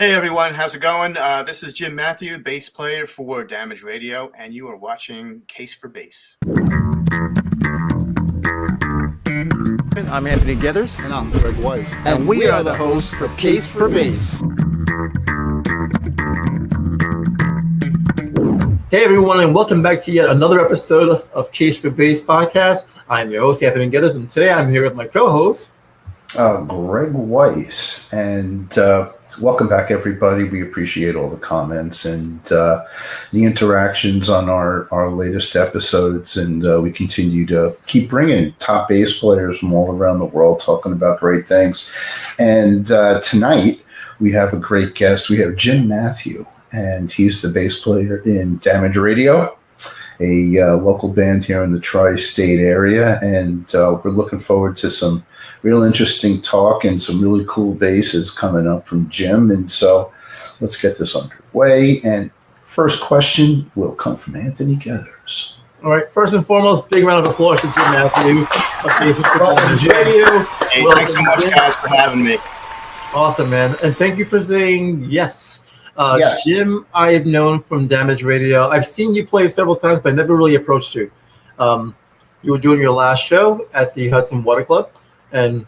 Hey everyone, how's it going? This is Jim Matthew, bass player for Damage Radio, and you are watching Case for Bass. I'm Anthony Gethers. And I'm Greg Weiss. And we are the hosts of Case for Bass. Hey everyone, and welcome back to yet another episode of Case for Bass podcast. I'm your host, Anthony Gethers, and today I'm here with my co-host, Greg Weiss. And welcome back, everybody. We appreciate all the comments and the interactions on our latest episodes. And we continue to keep bringing top bass players from all around the world talking about great things. And tonight we have a great guest. We have Jim Matthew, and he's the bass player in Damage Radio, a local band here in the tri-state area. And we're looking forward to some real interesting talk and some really cool basses coming up from Jim. And so let's get this underway. And first question will come from Anthony Gethers. All right, first and foremost, big round of applause to Jim Matthew of Bassist Jim Radio. Hey, thanks so much, guys, for having me. Awesome, man. And thank you for saying yes. Yes. Jim, I have known from Damage Radio. I've seen you play several times, but I never really approached you. You were doing your last show at the Hudson Water Club. And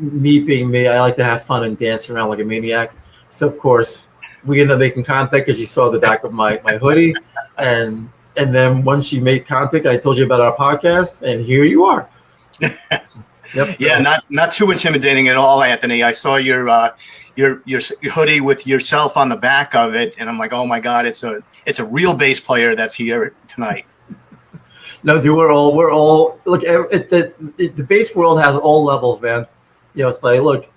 me being me, I like to have fun and dance around like a maniac. So, of course, we ended up making contact because you saw the back of my hoodie. And then once you made contact, I told you about our podcast, and here you are. Yep, so. Yeah, not too intimidating at all, Anthony. I saw your hoodie with yourself on the back of it, and I'm like, oh my God, it's a real bass player that's here tonight. No, dude, we're all look. The bass world has all levels, man. You know, it's like, look,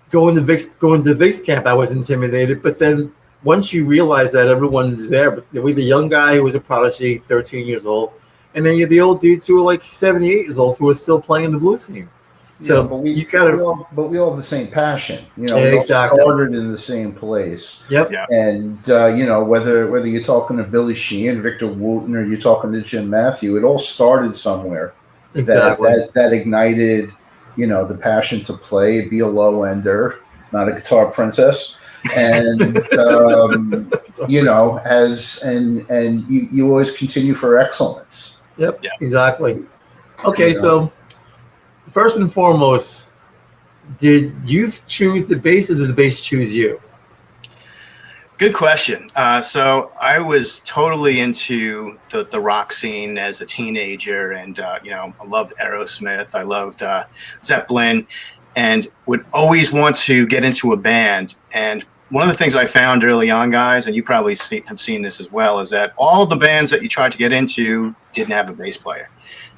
going to Vic's camp, I was intimidated, but then once you realize that everyone's there, but we're the young guy who was a prodigy, 13 years old, and then you're the old dudes who are like 78 years old who are still playing the blues scene. So, yeah, we all have the same passion. You know, exactly. We all started in the same place. Yep. Yeah. And you know, whether you're talking to Billy Sheehan, Victor Wooten, or you're talking to Jim Matthew, it all started somewhere. Exactly. That ignited, you know, the passion to play, be a low ender, not a guitar princess, and you know, you always continue for excellence. Yep. Yeah. Exactly. Okay, so. First and foremost, did you choose the bass or did the bass choose you? Good question. So I was totally into the rock scene as a teenager, and you know, I loved Aerosmith, I loved Zeppelin, and would always want to get into a band. And one of the things I found early on, guys, and you probably have seen this as well, is that all of the bands that you tried to get into didn't have a bass player,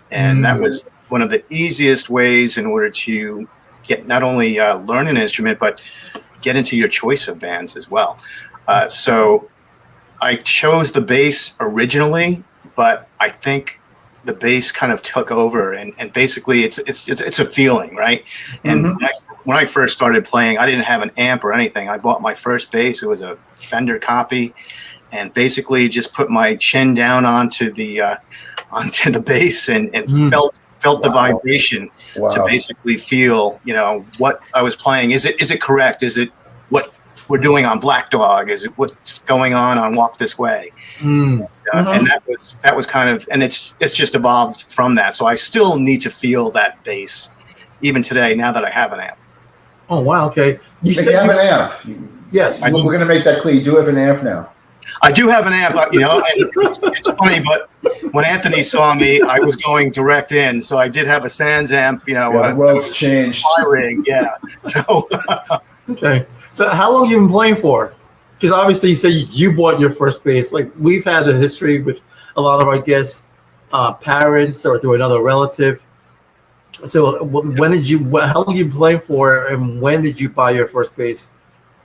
and that was one of the easiest ways in order to get not only learn an instrument, but get into your choice of bands as well. So I chose the bass originally, but I think the bass kind of took over, and basically it's a feeling, right? And when I first started playing, I didn't have an amp or anything. I bought my first bass. It was a Fender copy, and basically just put my chin down onto the bass and felt the vibration to basically feel, you know, what I was playing. Is it correct? Is it what we're doing on Black Dog? Is it what's going on Walk This Way? And that was kind of, and it's just evolved from that. So I still need to feel that bass even today, now that I have an amp. Oh, wow. Okay. You have an amp. Yes. We're going to make that clear. You do have an amp now. I do have an amp, you know, and it's funny, but when Anthony saw me, I was going direct in, so I did have a Sans amp, you know. Yeah, the world's changed. Rig, yeah. So. Okay. So how long have you been playing for? Because obviously you said you bought your first bass. Like, we've had a history with a lot of our guests, parents or through another relative. So when did you? How long have you been playing for, and when did you buy your first bass?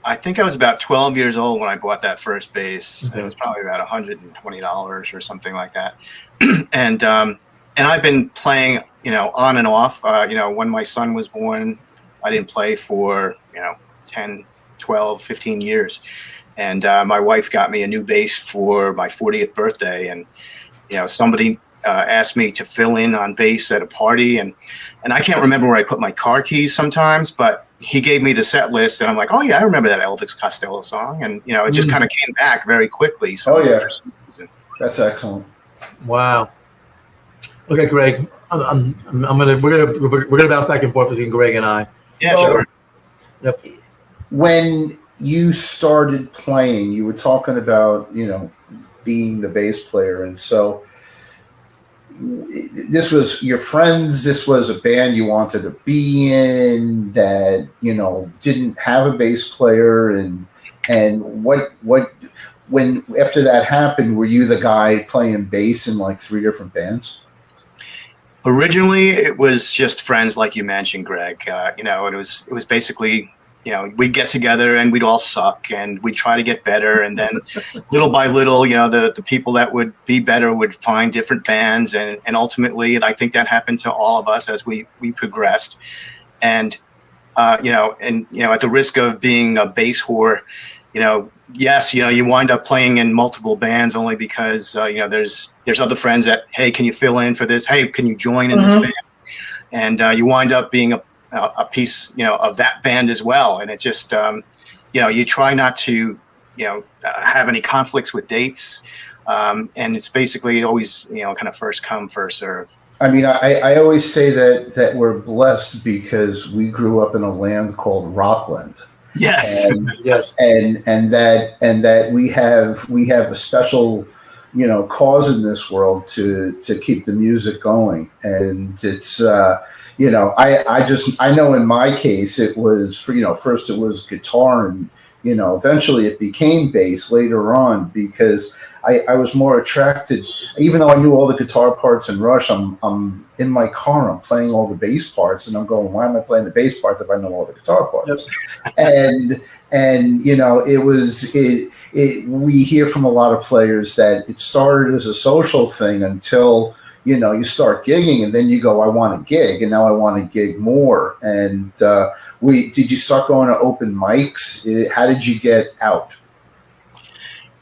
I think I was about 12 years old when I bought that first bass. Mm-hmm. It was probably about $120 or something like that. And I've been playing, you know, on and off. You know, when my son was born, I didn't play for, you know, 10, 12, 15 years. And my wife got me a new bass for my 40th birthday. And, you know, somebody asked me to fill in on bass at a party. And I can't remember where I put my car keys sometimes, but he gave me the set list, and I'm like, oh yeah, I remember that Elvis Costello song, and it just kind of came back very quickly. So for some reason. That's excellent. Wow. Okay, Greg, we're gonna bounce back and forth between Greg and I. Yeah, sure. Yep. When you started playing, you were talking about being the bass player, and so this was your friends. This was a band you wanted to be in that didn't have a bass player, and what when after that happened, were you the guy playing bass in like 3 different bands? Originally, it was just friends, like you mentioned, Greg. And it was basically, we'd get together and we'd all suck and we'd try to get better. And then little by little, the people that would be better would find different bands. And ultimately, I think that happened to all of us as we progressed. And, at the risk of being a bass whore, yes, you wind up playing in multiple bands only because, there's other friends that, hey, can you fill in for this? Hey, can you join in this band? And you wind up being a piece, of that band as well. And it just, you try not to, have any conflicts with dates. And it's basically always, kind of first come, first serve. I mean, I always say that we're blessed because we grew up in a land called Rockland. Yes. Yes. And that we have a special, cause in this world to keep the music going. And it's, I know in my case, it was first it was guitar and, eventually it became bass later on because I was more attracted, even though I knew all the guitar parts in Rush, I'm in my car, I'm playing all the bass parts and I'm going, why am I playing the bass parts if I know all the guitar parts? Yep. And we hear from a lot of players that it started as a social thing until, you start gigging and then you go, I want to gig and now I want to gig more. And did you start going to open mics? How did you get out?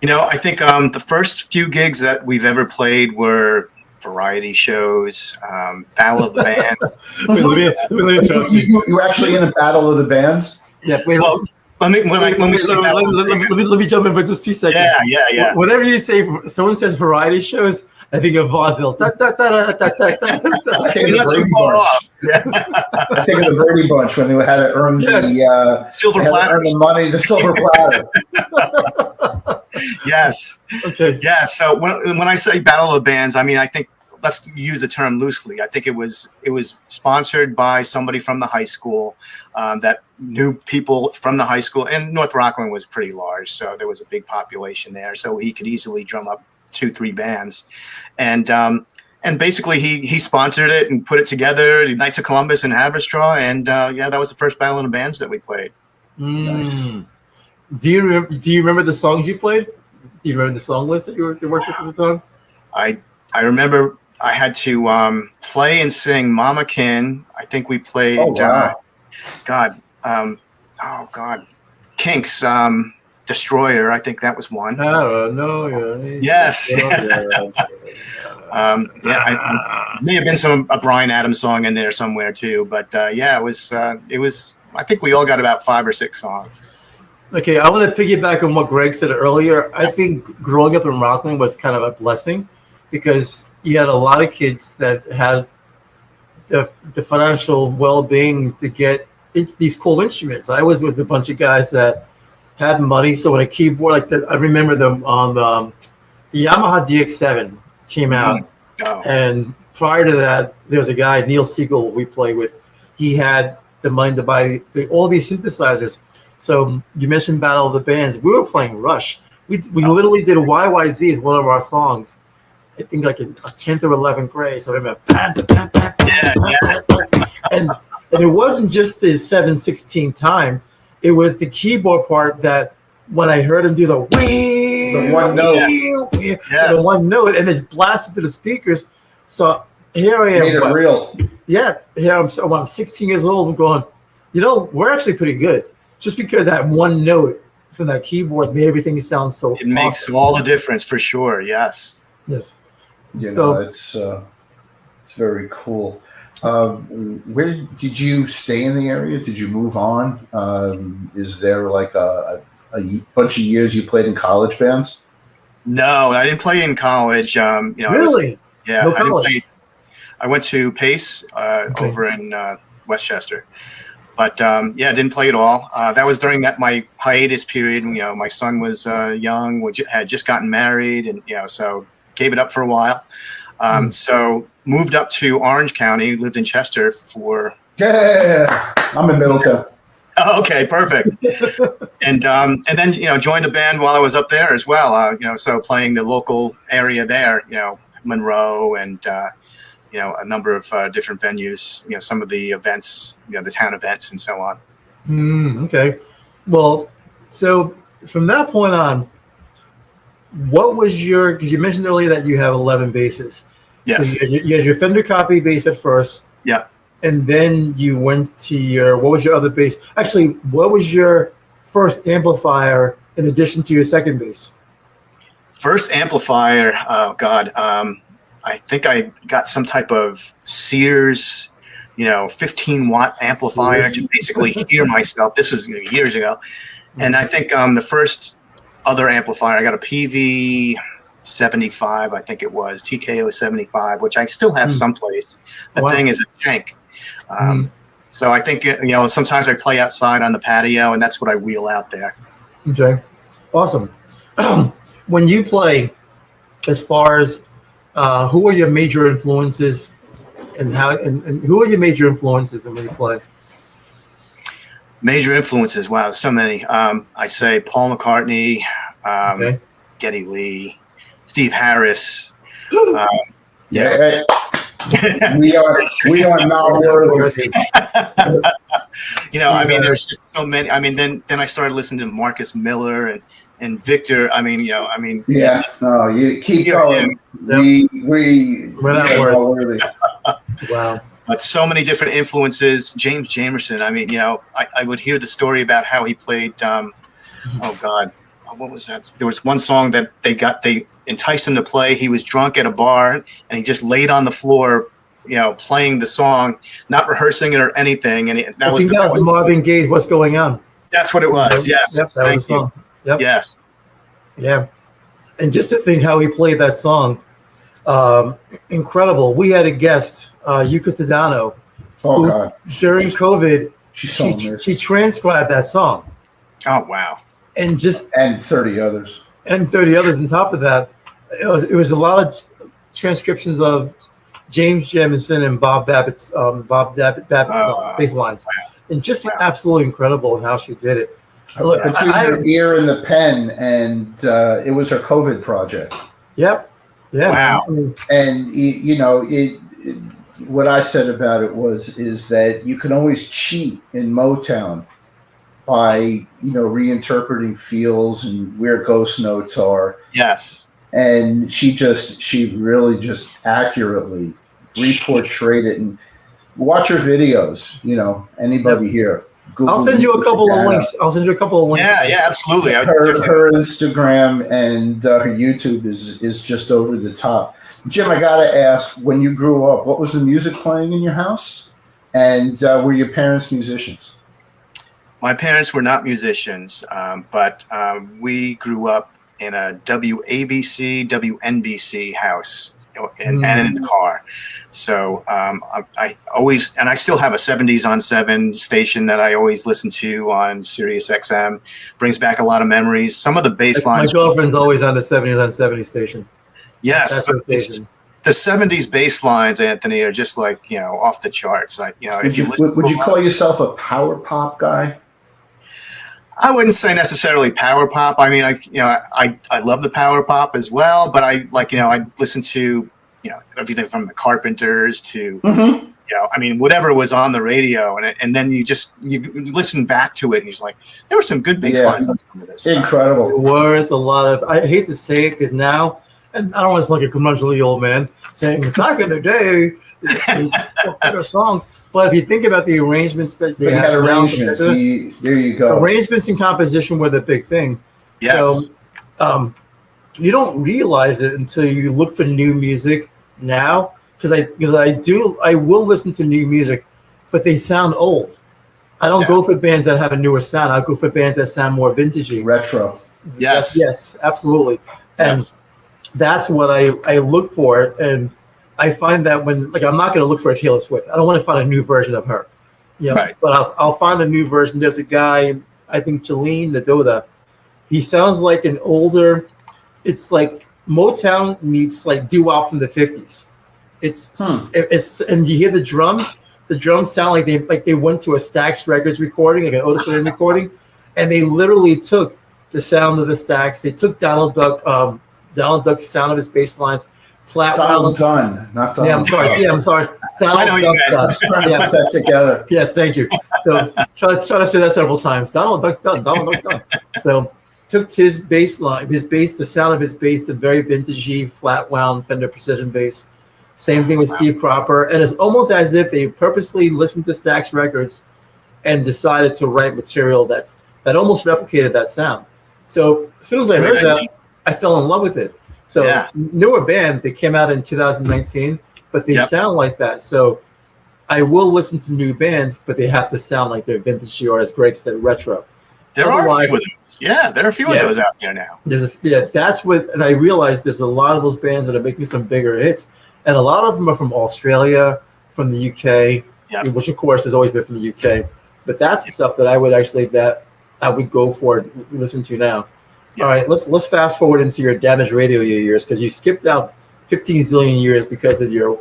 I think the first few gigs that we've ever played were variety shows, Battle of the Bands. Let me interrupt you. You were actually in a Battle of the Bands? Yeah. Well, let me jump in for just 2 seconds. Yeah. Whenever you say someone says variety shows, I think of vaudeville. I think of the Brady Bunch. Yeah. I think of the Brady Bunch when they had to earn the silver platter, earn the money, the silver platter. Yes. Okay. Yeah. So when I say Battle of the Bands, I mean I think let's use the term loosely. I think it was sponsored by somebody from the high school that knew people from the high school, and North Rockland was pretty large, so there was a big population there. So he could easily drum up 2-3 bands, and basically he sponsored it and put it together. The Knights of Columbus and Haverstraw, and that was the first Battle of the Bands that we played. Nice. Do you remember the songs you played? Do you remember the song list that you worked with at the time? I remember I had to play and sing Mama Kin. I think we played. Oh wow. Kinks. Destroyer, I think that was one. Oh no! Yes. I may have been a Bryan Adams song in there somewhere too, but it was. I think we all got about 5 or 6 songs. Okay, I want to piggyback on what Greg said earlier. I think growing up in Rockland was kind of a blessing because you had a lot of kids that had the financial well-being to get these cool instruments. I was with a bunch of guys that had money, so when a keyboard like that, I remember them on the Yamaha DX7 came out, and prior to that, there was a guy, Neil Siegel, we played with. He had the money to buy all these synthesizers. So you mentioned Battle of the Bands. We were playing Rush. We literally did a YYZ as one of our songs. I think like in a 10th or 11th grade. So I remember, and it wasn't just the 7/16 time. It was the keyboard part that when I heard him do the one note, the one note, and it's blasted to the speakers. So here I am. Made it real. Yeah, here I'm 16 years old. I'm going, we're actually pretty good. Just because that one note from that keyboard made everything sound so It makes all the difference for sure. Yes. Yes. It's very cool. Where did you stay in the area? Did you move on? Is there like a bunch of years you played in college bands? No, I didn't play in college. Really? No I didn't college? play. I went to Pace Okay. over in Westchester, but I didn't play at all. That was during my hiatus period. My son was young, had just gotten married, and so gave it up for a while. So moved up to Orange County, lived in Chester for. Yeah, I'm in Middletown. Oh, okay, perfect. and then joined a band while I was up there as well. So playing the local area there. Monroe and a number of different venues. Some of the events, the town events, and so on. Okay. Well, so from that point on, what was because you mentioned earlier that you have 11 basses. Yes. So you had your Fender copy bass at first. Yeah. And then you went to what was your other bass? Actually, what was your first amplifier in addition to your second bass? First amplifier, oh God, I think I got some type of Sears, 15-watt amplifier to basically hear myself. This was years ago. And I think the first other amplifier, I got a PV 75, I think it was, TKO 75, which I still have someplace. That thing is a tank. So I think, sometimes I play outside on the patio, and that's what I wheel out there. Okay. Awesome. When you play, as far as who are your major influences and who are your major influences when you play? Major influences. Wow, so many. I say Paul McCartney, Geddy Lee, Steve Harris. Yeah. we are not worthy. There's just so many. Then I started listening to Marcus Miller and Victor. Yeah. No, you keep going. We're not worthy. Wow. But so many different influences. James Jamerson. I would hear the story about how he played. Oh God, what was that? There was one song that they enticed him to play. He was drunk at a bar and he just laid on the floor, playing the song, not rehearsing it or anything. And that was Marvin Gaye's "What's Going On." That's what it was. Yes. Yep, that was the song. Yep. Yes. Yeah. And just to think how he played that song, incredible. We had a guest, Yuka Tadano. Oh God! During COVID, she transcribed that song. Oh wow! And 30 others. And 30 others on top of that. It was a lot of transcriptions of James Jamerson and Bob Babbitt's bass lines, and just absolutely incredible in how she did it. Look, between her ear and the pen, and it was her COVID project. Yep. Yeah. Wow. And what I said about it is that you can always cheat in Motown by reinterpreting feels and where ghost notes are. Yes. And she really just accurately reportrayed it. And watch her videos. Anybody here? Google, I'll send you a couple of links. Yeah, absolutely. Her Instagram and her YouTube is just over the top. Jim, I gotta ask: when you grew up, what was the music playing in your house, and were your parents musicians? My parents were not musicians, but we grew up in a WABC, WNBC house, and in the car. So I always, and I still have a 70s on 7 station that I always listen to on Sirius XM. Brings back a lot of memories. Some of the bass lines. My girlfriend's always on the 70s on 70 station. Yes, the 70s bass lines, Anthony, are just like off the charts. Like if you listen, would you call yourself a power pop guy? I wouldn't say necessarily power pop. I love the power pop as well, but I listen to everything from the Carpenters to whatever was on the radio, and then you listen back to it and you're just like, there were some good bass lines on some of this. Incredible. There was a lot of, I hate to say it because now, and I don't want to sound like a commercially old man saying back in the day, better songs. But if you think about the arrangements that they had arrangements, there you go. Arrangements and composition were the big thing. Yes. So you don't realize it until you look for new music now. because I will listen to new music, but they sound old. I don't go for bands that have a newer sound. I go for bands that sound more vintagey, retro. Yes, absolutely. And Yes. that's what I look for. And I find that when, like, I'm not going to look for a Taylor Swift. I don't want to find a new version of her. Yeah, Right. but I'll find a new version. There's a guy, I think Jolene Nadoda. He sounds like an older. It's like Motown meets like doo-wop from the 50s. It's and you hear the drums. The drums sound like they went to a Stax Records recording, like an Otis Redding recording, and they literally took the sound of the Stax. They took Donald Duck's sound of his bass lines, flat Donald Dunn, not Donald. I'm sorry. I know you guys. Trying to put that together. Yes, thank you. So try to say that several times. Donald Duck Dunn. So took his bass line, the sound of his bass, to very vintagey, flat wound Fender Precision bass. Same thing with Steve Cropper, and it's almost as if they purposely listened to Stax Records and decided to write material that almost replicated that sound. So as soon as I heard that, I fell in love with it. So newer band, they came out in 2019, but they sound like that. So I will listen to new bands, but they have to sound like they're vintagey, or as Greg said, retro. There are a few of those. Yeah, there are a few of those out there now. That's what, and I realized there's a lot of those bands that are making some bigger hits. And a lot of them are from Australia, from the UK, which of course has always been from the UK. But that's the stuff that I would go for and listen to now. All right, let's fast forward into your Damaged Radio years, because you skipped out 15 zillion years because of your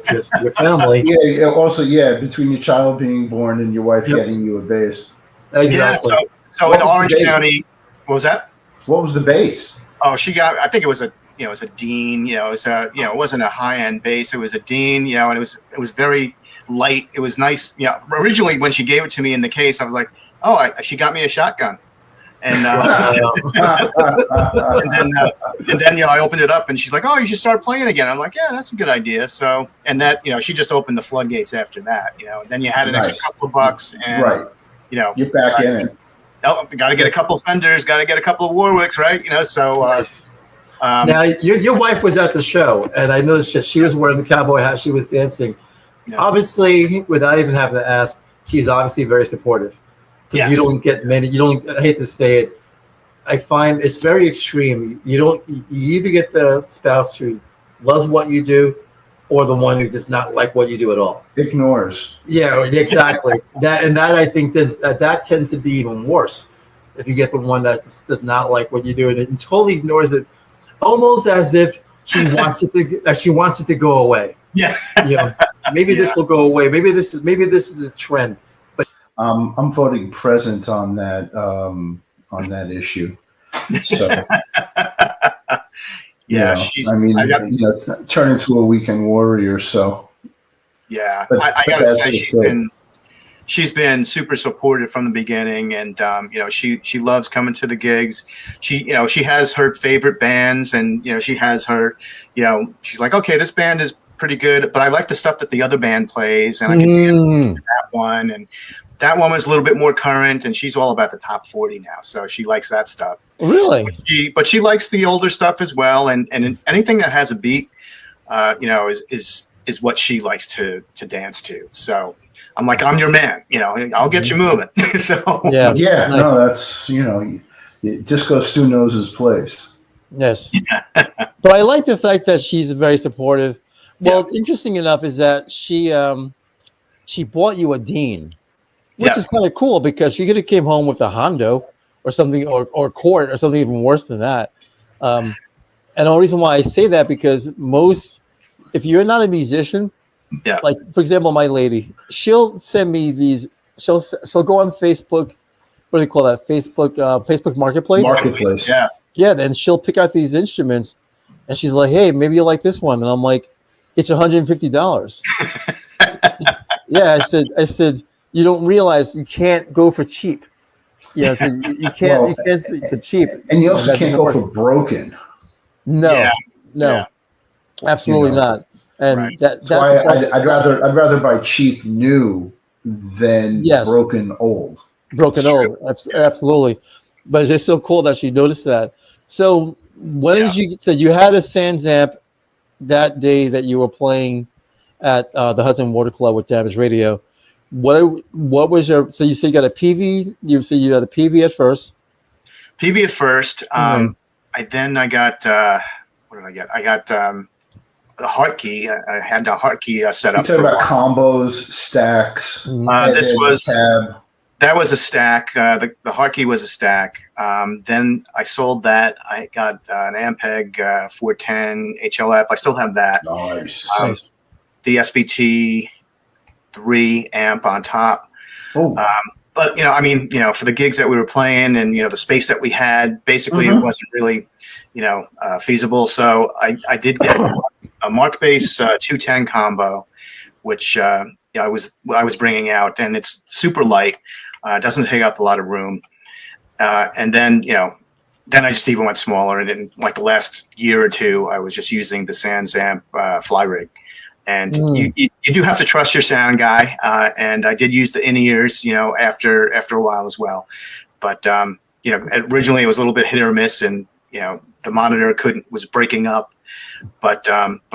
family. Also, between your child being born and your wife getting you a bass. Exactly. Yeah, so in Orange County, what was that? What was the bass? Oh, she got, I think it was a Dean, it wasn't a high end bass. It was a Dean, and it was very light. It was nice. Originally when she gave it to me in the case, I was like, she got me a shotgun. And, and then I opened it up and she's like, oh, you should start playing again. I'm like, yeah, that's a good idea. So, and that, she just opened the floodgates after that, and then you had an extra couple of bucks and, you're back in it. Oh, got to get a couple of Fenders, got to get a couple of Warwicks, right? So, nice. Now, your wife was at the show, and I noticed that she was wearing the cowboy hat. She was dancing. Yeah. Obviously, without even having to ask, she's obviously very supportive. Because you don't get many. I hate to say it. I find it's very extreme. You either get the spouse who loves what you do, or the one who does not like what you do at all. Ignores. Yeah, exactly. that I think that tends to be even worse. If you get the one that just does not like what you do and totally ignores it. Almost as if she wants it to go away. Yeah. Maybe this will go away. Maybe this is a trend. But I'm voting present on that issue. So turn into a weekend warrior. So I gotta say she's been super supportive from the beginning, and she loves coming to the gigs. She has her favorite bands, and she has her she's like, okay, this band is pretty good, but I like the stuff that the other band plays, and I can dance to that one, and that one was a little bit more current, and she's all about the top 40 now, so she likes that stuff. Really? But she likes the older stuff as well, and anything that has a beat is what she likes to dance to. So I'm like, I'm your man, I'll get you moving. So nice. No, that's Disco Stu knows his place. Yes. But I like the fact that she's very supportive. Well, interesting enough is that she bought you a Dean, which is kind of cool, because she could have came home with a Hondo or something, or Court or something even worse than that. And the only reason why I say that, because if you're not a musician, like for example, my lady, she'll send me these. She'll go on Facebook. What do they call that? Facebook Marketplace. Yeah. Then she'll pick out these instruments, and she's like, "Hey, maybe you like this one." And I'm like, "It's $150." I said, you don't realize you can't go for cheap. So you can't for cheap. And you also can't go for broken. No, absolutely not. And that's why I'd rather buy cheap new than broken old. Absolutely. But it's just so cool that she noticed that. So when did you? So you had a Sans amp that day that you were playing at the Hudson Water Club with Damage Radio. What was your? So you say you got a PV. You say you got a PV at first. PV at first. Right. I got what did I get? I got the Hartkey. I had the Hartkey set You up. talk about combos, stacks. That was a stack. The Hartkey was a stack. Then I sold that. I got an Ampeg 410 HLF. I still have that. Nice. The SBT 3 amp on top. Oh. But for the gigs that we were playing and the space that we had, basically it wasn't really feasible. So I did get a Mark Bass 210 combo, which I was bringing out, and it's super light. Doesn't take up a lot of room. And then I just even went smaller. And in like the last year or two, I was just using the Sans amp fly rig. And you do have to trust your sound guy. And I did use the in-ears, after a while as well. But, originally it was a little bit hit or miss, and, the monitor was breaking up. But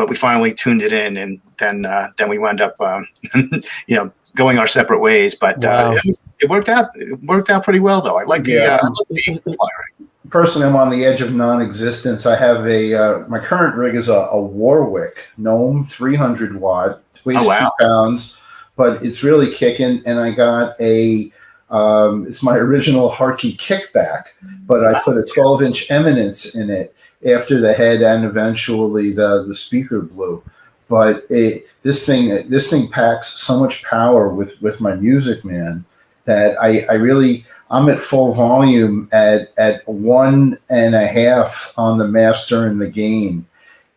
we finally tuned it in, and then we wound up, going our separate ways. But Wow. it worked out. It worked out pretty well, though. I like the fly rig. Personally, I'm on the edge of non-existence. I have my current rig is a Warwick Gnome 300 watt, weighs 2 pounds, but it's really kicking. And I got it's my original Hartkey kickback, but I put a 12-inch Eminence in it after the head and eventually the speaker blew. But this thing packs so much power with my music, man, that I'm at full volume at 1.5 on the master and the gain.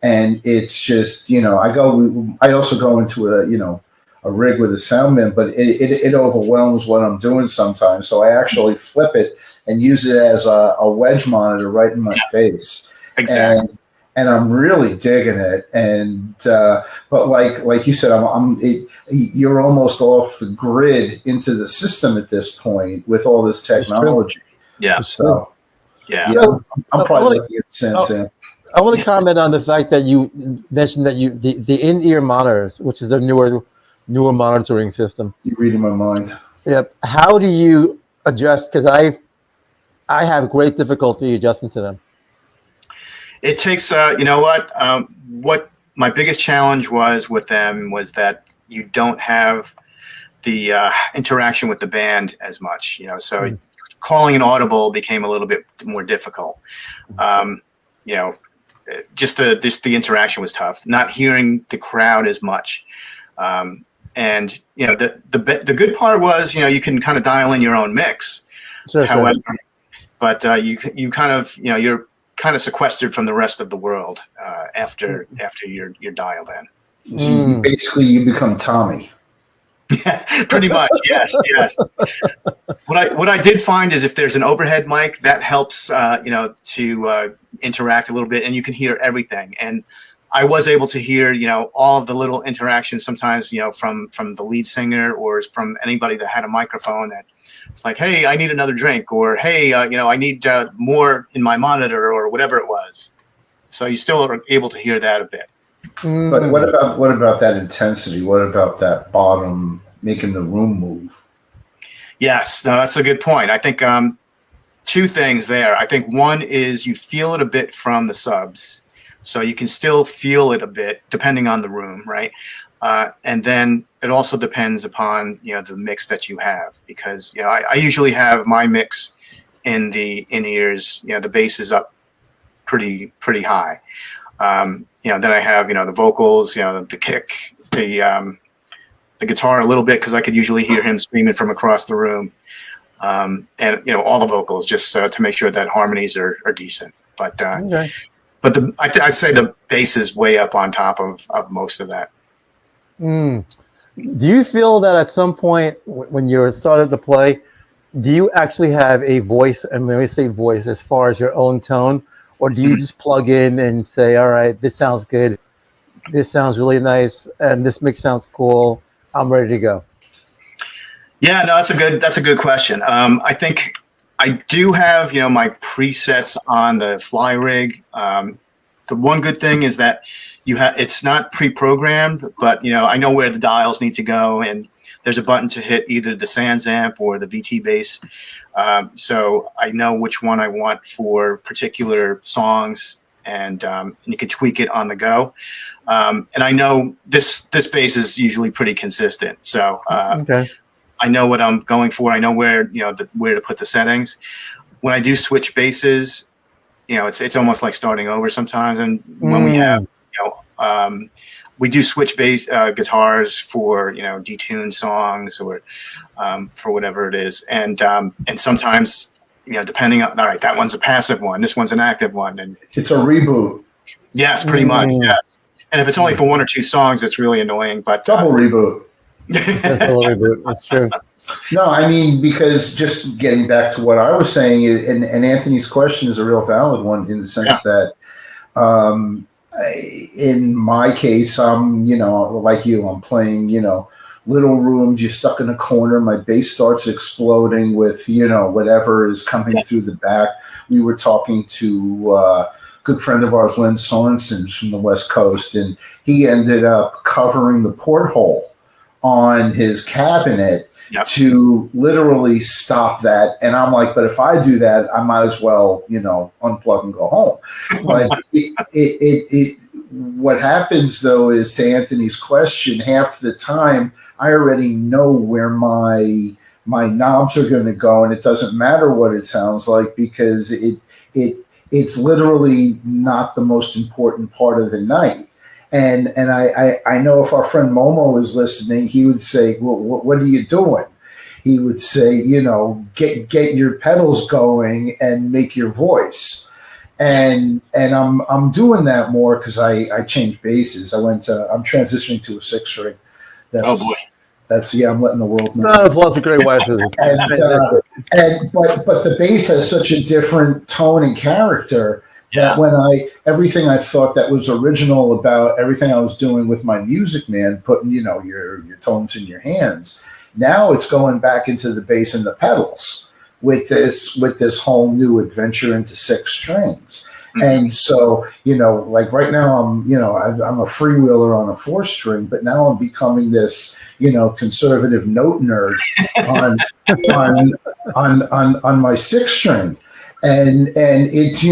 And it's just, I also go into a rig with a sound bin, but it overwhelms what I'm doing sometimes. So I actually flip it and use it as a wedge monitor right in my face. Exactly. And I'm really digging it. And but like you said, you're almost off the grid into the system at this point with all this technology. Yeah. So So, I'm probably looking at Sans amp. I want to comment on the fact that you mentioned that the in-ear monitors, which is a newer monitoring system. You're reading my mind. Yep. How do you adjust? Because I have great difficulty adjusting to them. It takes, what my biggest challenge was with them was that you don't have the interaction with the band as much, so calling an audible became a little bit more difficult. Just the interaction was tough, not hearing the crowd as much. And, the good part was, you can kind of dial in your own mix. However, but you kind of, you're kind of sequestered from the rest of the world after you're dialed in. So basically, you become Tommy. Pretty much, yes. What I did find is if there's an overhead mic, that helps to interact a little bit, and you can hear everything. And I was able to hear all of the little interactions sometimes from the lead singer or from anybody that had a microphone that. It's like, hey, I need another drink, or hey, I need more in my monitor, or whatever it was. So you still are able to hear that a bit. But what about that intensity? What about that bottom making the room move? Yes, no, that's a good point. I think two things there. I think one is you feel it a bit from the subs, so you can still feel it a bit depending on the room, right? And then it also depends upon the mix that you have, because I usually have my mix in the in-ears. The bass is up pretty high. Then I have the vocals, the kick, the guitar a little bit, because I could usually hear him screaming from across the room, and all the vocals just to make sure that harmonies are decent. But I'd say the bass is way up on top of most of that. Do you feel that at some point when you started to play, do you actually have a voice? And when we say voice, as far as your own tone, or do you just plug in and say, all right, this sounds good, this sounds really nice, and this mix sounds cool, I'm ready to go? Yeah, no, that's a good question. I think I do have my presets on the fly rig. The one good thing is that it's not pre-programmed, but I know where the dials need to go, and there's a button to hit either the Sans amp or the VT bass. So I know which one I want for particular songs, and you can tweak it on the go. And I know this bass is usually pretty consistent, so Okay. I know what I'm going for. I know where where to put the settings. When I do switch basses, it's almost like starting over sometimes. And when we have we do switch bass guitars for detuned songs or for whatever it is, and sometimes depending on, all right, that one's a passive one, this one's an active one, and It's a reboot. yes, pretty much, yes. And if it's only for one or two songs, it's really annoying. But Double reboot. That's true. No, I mean, because just getting back to what I was saying, and Anthony's question is a real valid one in the sense that in my case, I'm, like you, I'm playing, little rooms, you're stuck in a corner, my bass starts exploding with, whatever is coming through the back. We were talking to a good friend of ours, Lynn Sorensen from the West Coast, and he ended up covering the porthole on his cabinet to literally stop that. And I'm like, but if I do that, I might as well, unplug and go home. But what happens though is, to Anthony's question, half the time I already know where my knobs are going to go, and it doesn't matter what it sounds like, because it's literally not the most important part of the night. And I know if our friend Momo is listening, he would say, well, what are you doing? He would say, get your pedals going and make your voice. And I'm doing that more because I changed basses. I'm transitioning to a 6-string. Oh boy. I'm letting the world know. No, plus a great wife. But the bass has such a different tone and character that when everything I thought that was original about everything I was doing with my music, man, putting your tones in your hands, now it's going back into the bass and the pedals with this whole new adventure into 6 strings. And so, like right now I'm a freewheeler on a 4-string, but now I'm becoming this, conservative note nerd on my 6-string. And it's,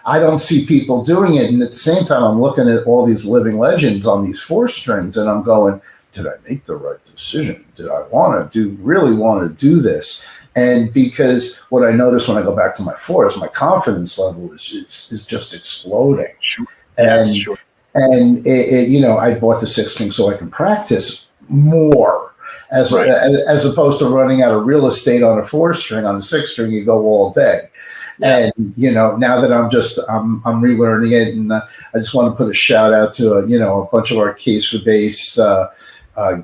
I don't see people doing it. And at the same time, I'm looking at all these living legends on these 4-strings, and I'm going, did I make the right decision? Did I really want to do this? And because what I notice when I go back to my 4 is my confidence level is just exploding. Sure. And, yes, sure. And I bought the 6-string so I can practice more, as opposed to running out of real estate on a 4-string. On a 6-string, you go all day. Yeah. And now that I'm relearning it, and I just want to put a shout out to a bunch of our Case for Bass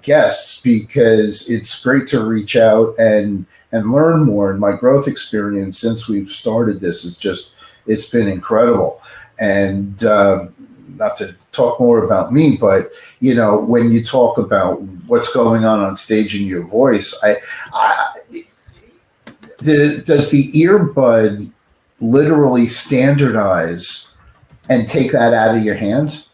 guests, because it's great to reach out and learn more. And my growth experience since we've started this it's been incredible. And not to talk more about me, but when you talk about what's going on stage in your voice, does the earbud literally standardize and take that out of your hands?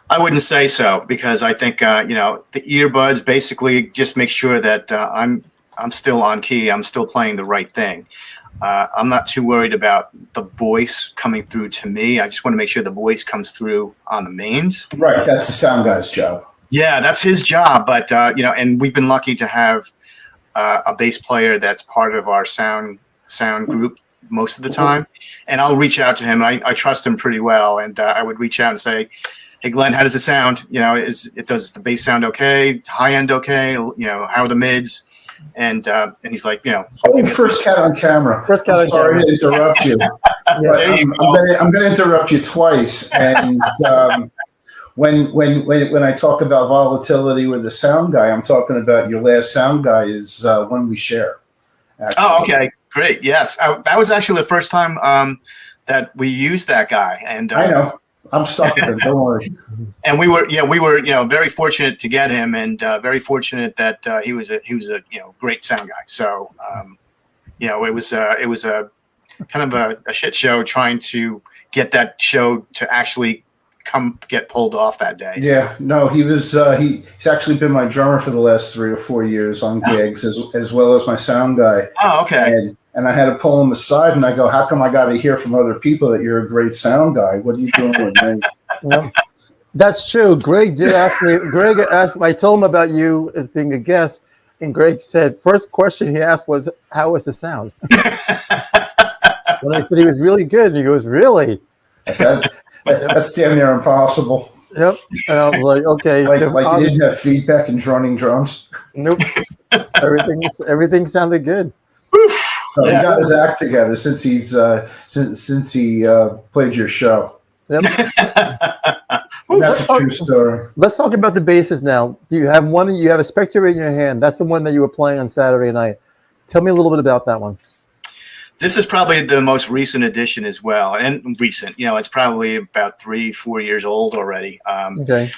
I wouldn't say so, because I think the earbuds basically just make sure that I'm still on key. I'm still playing the right thing. I'm not too worried about the voice coming through to me. I just want to make sure the voice comes through on the mains. Right. That's the sound guy's job. Yeah, that's his job. But, and we've been lucky to have a bass player that's part of our sound group most of the time. And I'll reach out to him. I trust him pretty well. And I would reach out and say, hey, Glenn, how does it sound? Does the bass sound okay? High end okay? How are the mids? And he's like, first cat on camera. Sorry to interrupt you. I'm going to interrupt you twice. And when I talk about volatility with the sound guy, I'm talking about your last sound guy is When We Share. Actually. Oh, okay, great. Yes, that was actually the first time that we used that guy. And I know. I'm stuck with him. Don't worry. And we were very fortunate to get him, and very fortunate that he was a great sound guy. So it was a kind of a shit show trying to get that show to actually get pulled off that day. Yeah, no, he was. He's actually been my drummer for the last 3 or 4 years on gigs, as well as my sound guy. Oh, okay. And I had to pull him aside, and I go, "How come I got to hear from other people that you're a great sound guy? What are you doing with me?" Yep. That's true. Greg did ask me. Greg asked. I told him about you as being a guest, and Greg said first question he asked was, "How was the sound?" When I said he was really good, and he goes, "Really?" That's damn near impossible. Yep. And I was like, "Okay." Like you didn't have feedback in running drums. Nope. Everything sounded good. So he got his act together since he's since he played your show. Yep. That's a true story. Let's talk about the basses now. Do you have one? You have a Spector in your hand. That's the one that you were playing on Saturday night. Tell me a little bit about that one. This is probably the most recent addition as well, and recent. It's probably about 3-4 years old already. Okay.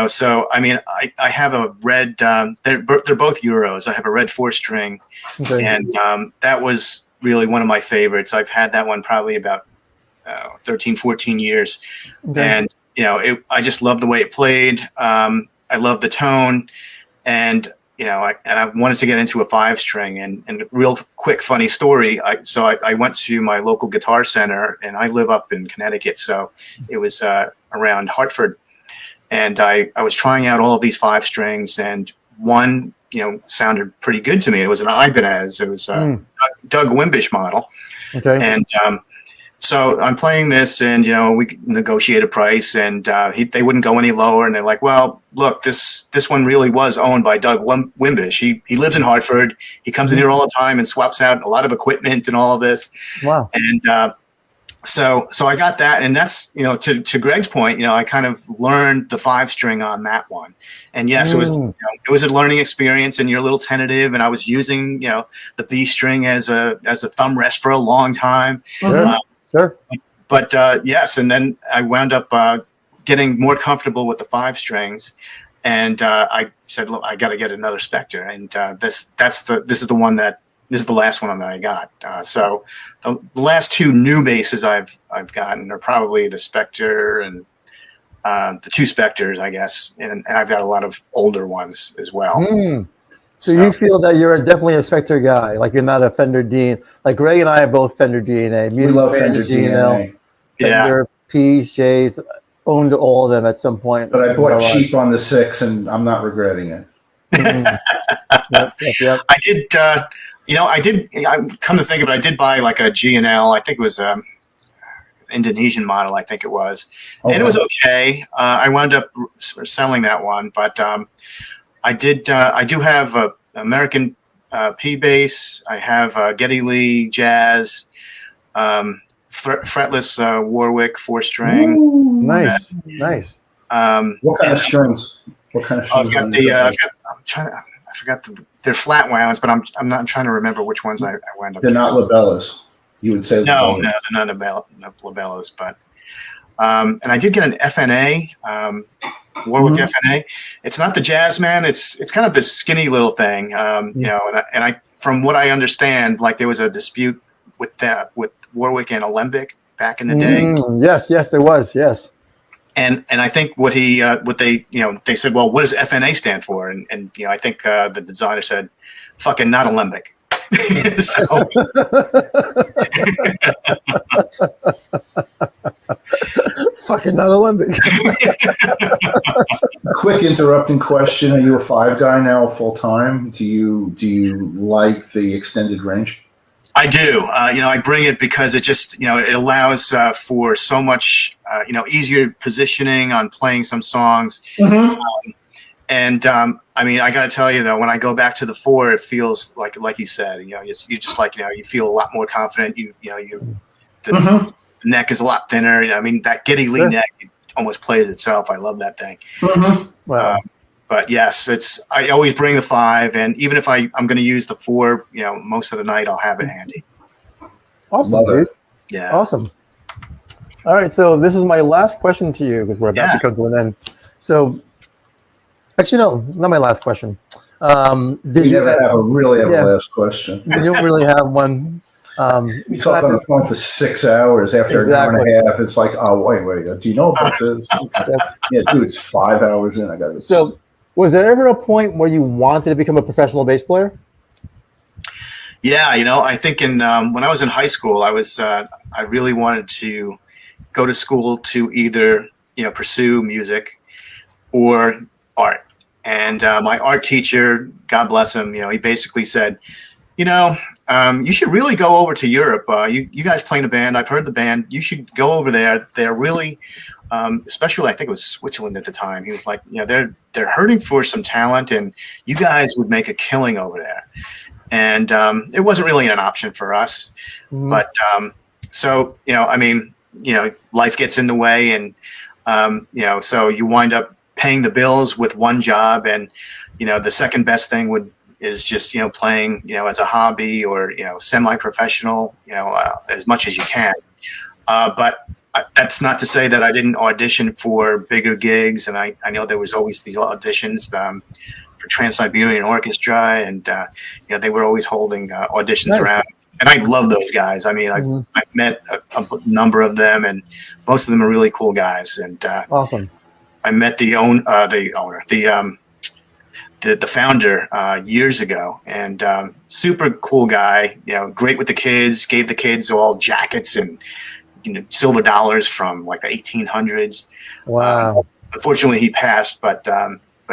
So I mean, I have a red. They're both Euros. I have a red 4-string, Okay. and that was really one of my favorites. I've had that one probably about 13, 14 years, Okay. and I just loved the way it played. I loved the tone, and I wanted to get into a 5-string. And real quick funny story. I went to my local guitar center, and I live up in Connecticut, so it was around Hartford. And I was trying out all of these 5-strings, and one, sounded pretty good to me. It was an Ibanez. It was a Doug Wimbish model. Okay. And so I'm playing this, and we negotiate a price, and they wouldn't go any lower. And they're like, "Well, look, this one really was owned by Doug Wimbish. He lives in Hartford. He comes in here all the time and swaps out a lot of equipment and all of this." Wow. And so I got that, and that's to Greg's point, I kind of learned the 5-string on that one. And yes, it was a learning experience, and you're a little tentative. And I was using the B string as a thumb rest for a long time. Sure. Sure. But yes, and then I wound up getting more comfortable with the 5-strings, and I said, "Look, I got to get another Spector." And this is the last one that I got. So the last 2 new basses I've gotten are probably the Spector and the 2 Spectors, I guess, and I've got a lot of older ones as well. So you feel that you're definitely a Spector guy, like you're not a Fender Dean. Like Greg and I are both Fender DNA. We love Fender DNA. Fender P's, J's, owned all of them at some point. But I bought cheap on the 6, and I'm not regretting it. Yep. I did. I did. Come to think of it, I did buy like a G&L. I think it was Indonesian model. I think it was, and it was okay. I wound up selling that one, but I do have a American P bass. I have Geddy Lee Jazz, fretless Warwick 4-string. Nice. What kind of strings? I've got I forgot they're flat wounds, but I'm trying to remember which ones I wound up. They're not labellas. You would say no, they're not labellas, but and I did get an FNA, Warwick FNA. It's not the Jazzman. It's kind of this skinny little thing, and I from what I understand, like there was a dispute with Warwick and Alembic back in the day. Yes, there was. Yes. And I think they said, well, what does FNA stand for? And I think the designer said, fucking not Alembic. Fucking not Alembic. Quick interrupting question: are you a 5 guy now, full time? Do you like the extended range? I do. I bring it because it just, it allows for so much, easier positioning on playing some songs. And I mean, I got to tell you though, when I go back to the 4, it feels like you said, you just like, you feel a lot more confident. The neck is a lot thinner. I mean, that Geddy Lee neck almost plays itself. I love that thing. Wow. But yes, I always bring the 5, and even if I'm going to use the 4, most of the night I'll have it handy. Awesome, dude. Yeah. Awesome. All right, so this is my last question to you because we're about to come to an end. So, actually, no, not my last question. Did you never have a last question? You don't really have one. We talk on the phone for 6 hours. After an hour and a half, it's like, oh, wait. Do you know about this? Yeah, dude, it's 5 hours in. I got to. So, was there ever a point where you wanted to become a professional bass player? Yeah, I think when I was in high school, I really wanted to go to school to either pursue music or art. And my art teacher, God bless him, he basically said, you should really go over to Europe. You guys play in a band. I've heard the band. You should go over there. They're really, especially I think it was Switzerland at the time. He was like, they're hurting for some talent, and you guys would make a killing over there. And it wasn't really an option for us. Mm-hmm. But so life gets in the way, and so you wind up paying the bills with one job, and the second best thing is just playing as a hobby or semi-professional as much as you can. But that's not to say that I didn't audition for bigger gigs, and I know there was always these auditions for Trans-Siberian Orchestra, and they were always holding auditions around. And I love those guys. I mean, I've met a number of them, and most of them are really cool guys. And awesome. I met the founder years ago, and super cool guy. Great with the kids. Gave the kids all jackets and silver dollars from like the 1800s. Wow. Unfortunately, he passed, but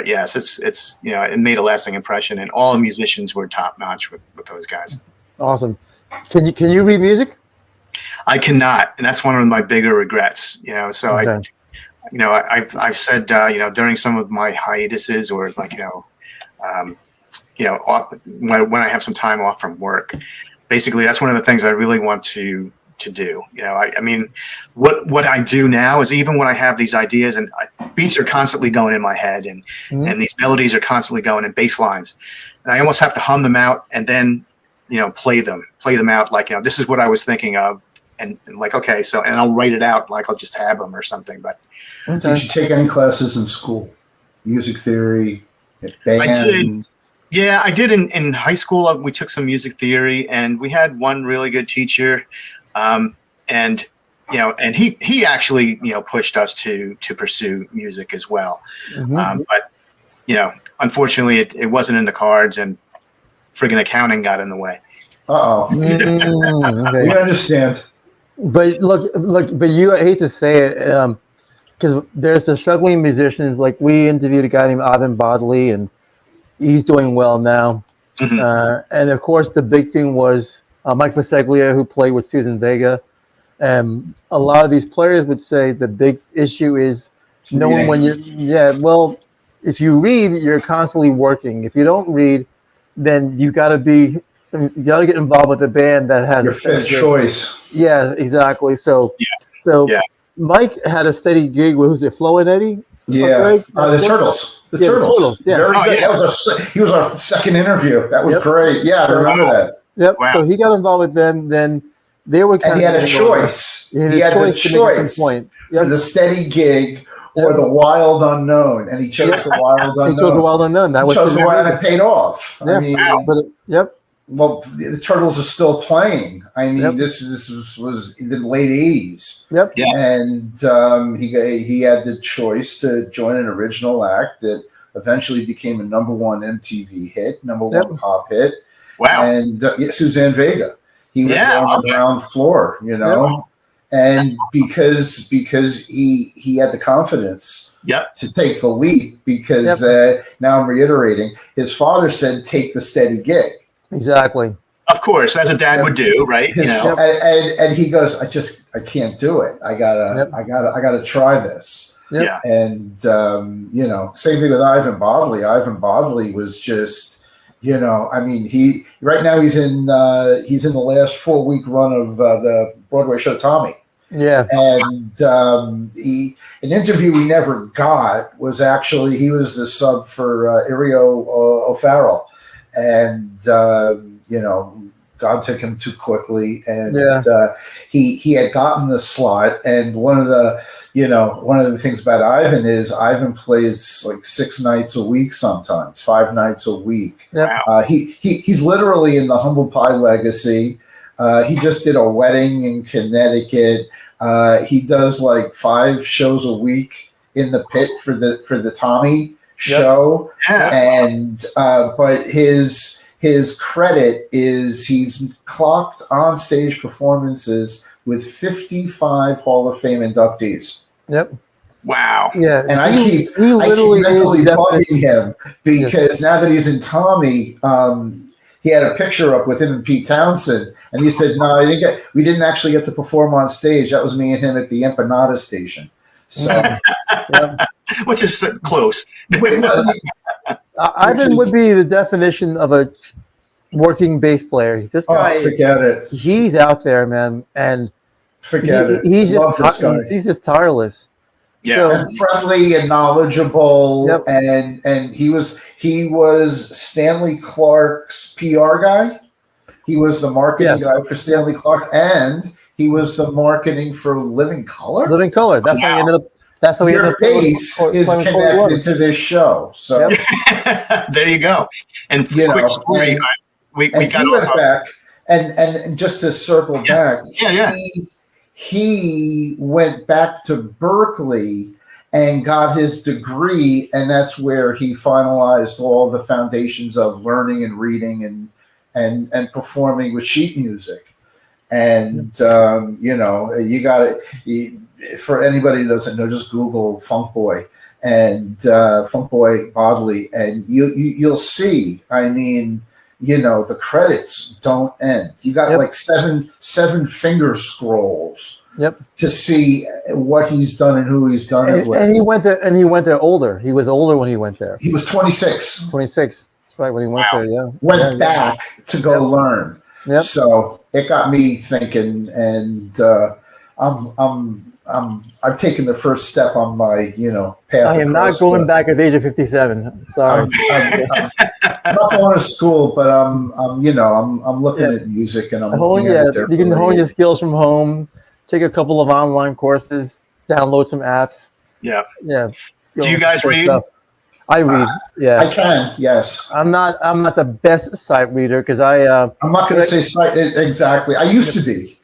yes, it's it made a lasting impression, and all the musicians were top notch with those guys. Awesome. Can you read music? I cannot, and that's one of my bigger regrets. So okay. I've said during some of my hiatuses, or like when I have some time off from work, basically that's one of the things I really want to do. I mean, what I do now is, even when I have these ideas and beats are constantly going in my head, and these melodies are constantly going in bass lines, and I almost have to hum them out and then play them out like this is what I was thinking of, and like, okay, so, and I'll write it out like I'll just tab them or something. But did you take any classes in school? Music theory, band? I did. Yeah, I did in high school. We took some music theory, and we had one really good teacher. And he actually, pushed us to pursue music as well. Mm-hmm. But, unfortunately it wasn't in the cards, and friggin' accounting got in the way. Okay. We understand. But look, but I hate to say it, because there's the struggling musicians. Like, we interviewed a guy named Ivan Bodley, and he's doing well now. Mm-hmm. And of course, the big thing was Mike Vaseglia, who played with Susan Vega. A lot of these players would say the big issue is knowing when well, if you read, you're constantly working. If you don't read, then you got to get involved with a band that has your fifth choice. Yeah, exactly. So Mike had a steady gig with, who's it, Flo and Eddie? Yeah, the Turtles. The Turtles. Yeah. Very good. He was our second interview. That was great. Yeah, I remember that. Yep. Wow. So he got involved with them. Then they were and he had a choice. He had a choice for the steady gig or the wild unknown, and he chose the wild unknown. He chose the wild unknown. That was chose the wild, and it paid off. Yeah. I mean, well, the Turtles are still playing. I mean, this was in the late '80s. Yep. Yeah. And he had the choice to join an original act that eventually became a #1 MTV hit, #1 pop hit. Wow. And Suzanne Vega. He was on the ground floor, and because he had the confidence to take the leap, because now I'm reiterating, his father said, take the steady gig. Exactly. Of course, as a dad would do, right? And he goes, I can't do it. I gotta try this. Yep. Yeah. And same thing with Ivan Bodley. Ivan Bodley was just, I mean, right now he's in the last 4-week run of the Broadway show Tommy. Yeah. And an interview we never got was actually, he was the sub for Irio O'Farrell, and God took him too quickly, and he had gotten the slot. And one of the things about Ivan is Ivan plays like 6 nights a week, sometimes 5 nights a week. Yep. He's literally in the Humble Pie legacy. He just did a wedding in Connecticut. He does like 5 shows a week in the pit for the Tommy show. Yeah. And but his credit is he's clocked on stage performances with 55 Hall of Fame inductees. Yep. Wow. Yeah. And I keep literally mentally bugging him because now that he's in Tommy, he had a picture up with him and Pete Townsend, and he said, "No, we didn't actually get to perform on stage. That was me and him at the Empanada station." So, which is close. Ivan would be the definition of a working bass player. This guy, forget it. He's out there, man, and forget it. He's just tireless. Yeah, so, and friendly and knowledgeable, and he was Stanley Clark's PR guy. He was the marketing guy for Stanley Clark, and he was the marketing for Living Color. Living Color. That's how he ended up. That's how he ended up. Your bass is connected to this show, so there you go. And quick story, we got off back, and just to circle back, he went back to Berkeley and got his degree, and that's where he finalized all the foundations of learning and reading and performing with sheet music. And you got it. For anybody who doesn't know, just Google Funk Boy and Funk Boy Bodley, and you'll see. I mean, the credits don't end. You got like seven finger scrolls. To see what he's done and who he's done it with. And he went there older. He was older when he went there. He was 26. 26. That's right, when he went there, Went back to go learn. So it got me thinking, and I've taken the first step on my path. I am not going back at the age of 57. Sorry. I'm not going to school, but I'm looking at music, and I'm looking at it. You can hone your skills from home. Take a couple of online courses. Download some apps. Yeah. Do you guys read? Stuff. I read. I can. Yes. I'm not the best sight reader because I'm not going to say sight exactly. I used to be.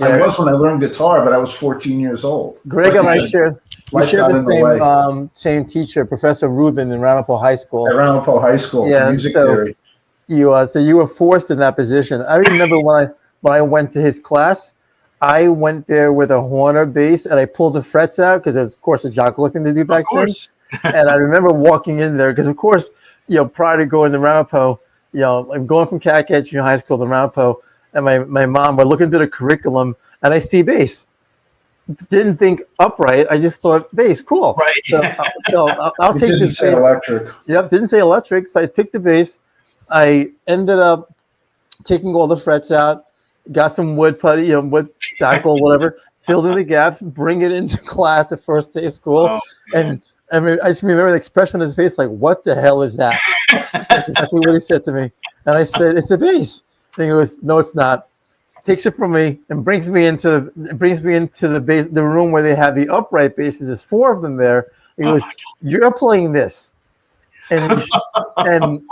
I was when I learned guitar, but I was 14 years old. Greg and I shared the same teacher, Professor Rubin, in Ramapo High School. At Ramapo High School for music theory. You were forced in that position. I remember when I went to his class, I went there with a Horner bass and I pulled the frets out because it's, of course, a jockey thing to do back then. And I remember walking in there because, of course, prior to going to Ramapo, I'm going from Cat Junior High School to Ramapo, and my mom, we're looking through the curriculum, and I see bass. Didn't think upright. I just thought bass, cool. Right. So I'll take this. Didn't say electric. Yep, didn't say electric. So I took the bass. I ended up taking all the frets out, got some wood putty, wood tackle, whatever, filled in the gaps, bring it into class the first day of school, and I just remember the expression on his face, like, "What the hell is that?" That's exactly what he said to me, and I said, "It's a bass." And he goes, "No, it's not." Takes it from me and brings me into the room where they have the upright basses. There's 4 of them there. He goes, "You're playing this," and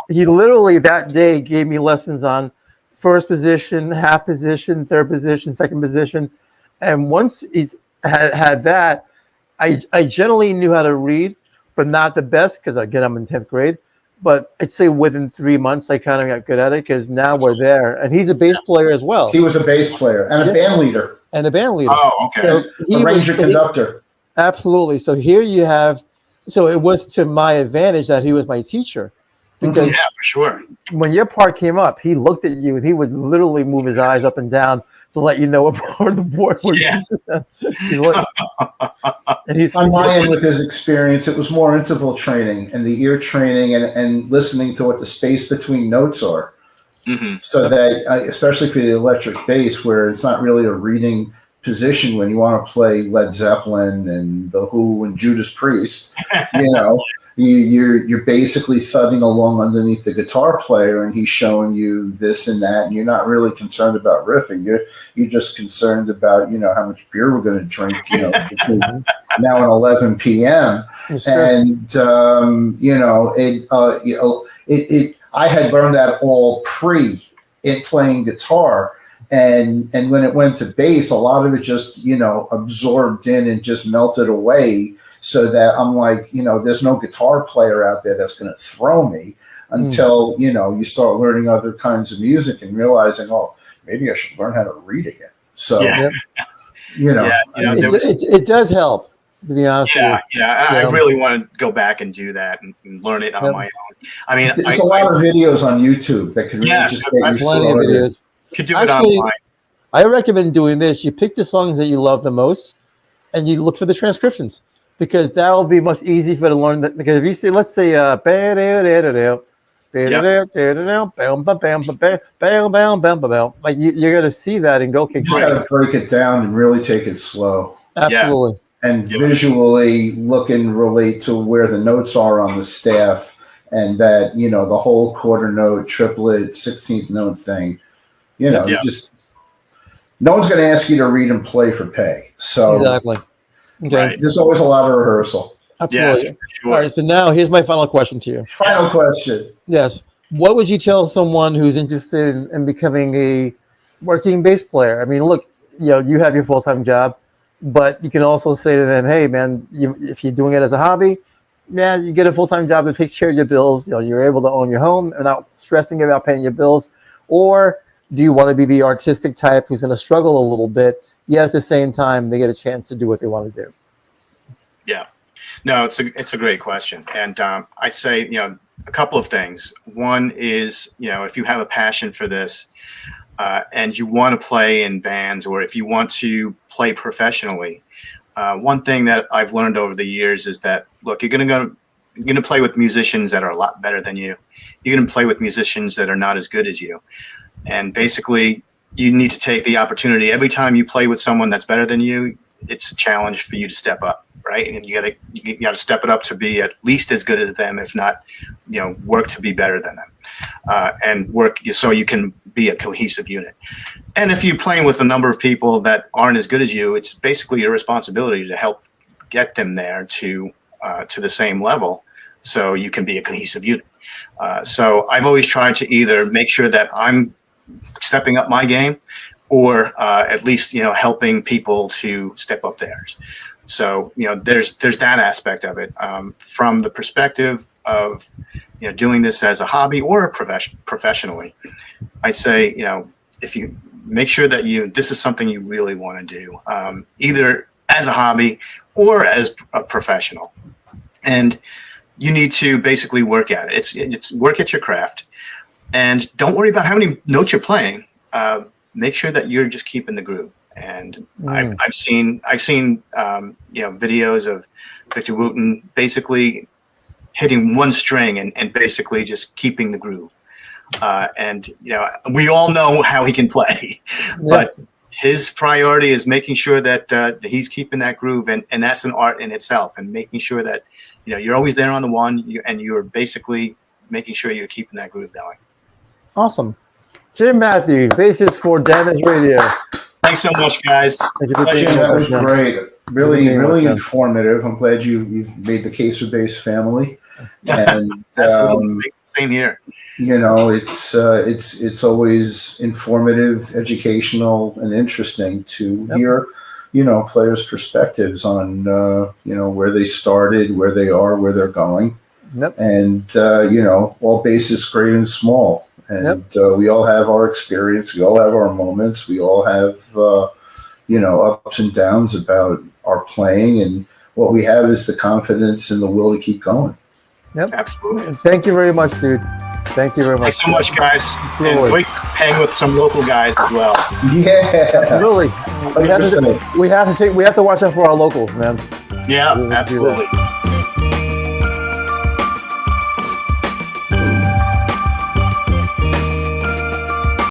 he literally that day gave me lessons on first position, half position, third position, second position, and once he's had that, I generally knew how to read, but not the best because again I'm in 10th grade. But I'd say within 3 months, I kind of got good at it because now we're there. And he's a bass player as well. He was a bass player and a band leader. Oh, okay. So a ranger conductor. Absolutely. So here you have, so it was to my advantage that he was my teacher. Because for sure. When your part came up, he looked at you and he would literally move his eyes up and down to let you know what part of the board was. On my end, with his experience, it was more interval training and the ear training and listening to what the space between notes are. Mm-hmm. So that, especially for the electric bass, where it's not really a reading position when you want to play Led Zeppelin and The Who and Judas Priest, you're basically thudding along underneath the guitar player, and he's showing you this and that, and you're not really concerned about riffing. You're just concerned about how much beer we're going to drink, between now and 11 p.m. And I had learned that all in playing guitar, And when it went to bass, a lot of it just, absorbed in and just melted away, so that I'm like, there's no guitar player out there that's going to throw me until, you start learning other kinds of music and realizing, oh, maybe I should learn how to read again. So, it does help, to be honest with you. I really want to go back and do that and learn it on my own. I mean, there's a lot of videos on YouTube that can really just get you plenty of videos. Could do it online. I recommend doing this. You pick the songs that you love the most, and you look for the transcriptions, because that will be much easier for you to learn. That, because if you say, let's say, like you're gonna see that and go, okay, you just gotta break it down and really take it slow. Absolutely. Yes. And visually look and relate to where the notes are on the staff, and that, the whole quarter note, triplet, 16th note thing. Just no one's going to ask you to read and play for pay. So exactly. Okay. There's always a lot of rehearsal. Absolutely. Yes, sure. All right. So now here's my final question to you. Final question. Yes. What would you tell someone who's interested in becoming a working bass player? I mean, look, you have your full-time job, but you can also say to them, hey, man, if you're doing it as a hobby, you get a full-time job to take care of your bills. You're able to own your home and not stressing about paying your bills. Or do you want to be the artistic type who's going to struggle a little bit, yet at the same time they get a chance to do what they want to do? Yeah, no, it's a great question, and I'd say a couple of things. One is if you have a passion for this, and you want to play in bands, or if you want to play professionally, one thing that I've learned over the years is that, look, you're going to play with musicians that are a lot better than you. You're going to play with musicians that are not as good as you. And basically, you need to take the opportunity. Every time you play with someone that's better than you, it's a challenge for you to step up, right? And you got to step it up to be at least as good as them, if not, work to be better than them, and work so you can be a cohesive unit. And if you're playing with a number of people that aren't as good as you, it's basically your responsibility to help get them there to the same level, so you can be a cohesive unit. So I've always tried to either make sure that I'm stepping up my game, or at least helping people to step up theirs. So there's that aspect of it, from the perspective of doing this as a hobby or professionally. I say if you make sure that this is something you really want to do, either as a hobby or as a professional, and you need to basically work at it. It's work at your craft. And don't worry about how many notes you're playing. Make sure that you're just keeping the groove. And I've seen videos of Victor Wooten basically hitting one string and basically just keeping the groove. And we all know how he can play, but his priority is making sure that he's keeping that groove, and that's an art in itself. And making sure that you're always there on the one, and you're basically making sure you're keeping that groove going. Awesome. Jim Matthew, bassist for Damage Radio. Thanks so much, guys. That was great. Really informative. I'm glad you've made the case for Bass Family. And absolutely. Same here. It's always informative, educational, and interesting to hear players' perspectives on where they started, where they are, where they're going. Yep. And all bases, great and small. And we all have our experience. We all have our moments. We all have, ups and downs about our playing. And what we have is the confidence and the will to keep going. Yep. Absolutely. Thank you very much, dude. Thank you very much. Thanks so much, guys. And wait to hang with some local guys as well. Yeah. Really. We have to watch out for our locals, man. Yeah, absolutely.